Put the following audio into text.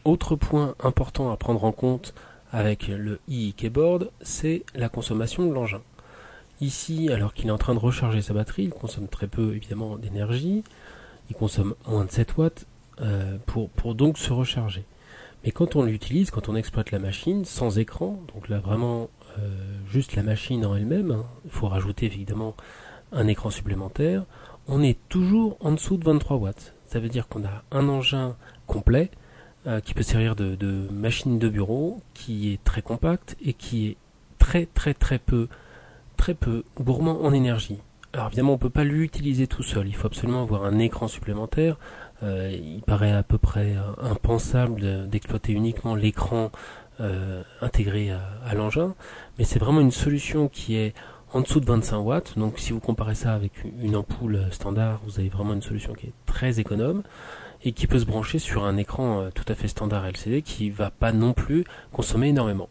Autre point important à prendre en compte avec le e-keyboard, c'est la consommation de l'engin. Ici, alors qu'il est en train de recharger sa batterie, il consomme très peu évidemment d'énergie, il consomme moins de 7 watts pour donc se recharger. Mais quand on l'utilise, quand on exploite la machine sans écran, donc là vraiment juste la machine en elle-même, il faut rajouter évidemment un écran supplémentaire, on est toujours en dessous de 23 watts. Ça veut dire qu'on a un engin complet qui peut servir de machine de bureau, qui est très compact et qui est très peu gourmand en énergie. Alors évidemment on ne peut pas l'utiliser tout seul, il faut absolument avoir un écran supplémentaire. Il paraît à peu près impensable d'exploiter uniquement l'écran intégré à l'engin, mais c'est vraiment une solution qui est en dessous de 25 watts, donc si vous comparez ça avec une ampoule standard, vous avez vraiment une solution qui est très économe et qui peut se brancher sur un écran tout à fait standard LCD qui ne va pas non plus consommer énormément.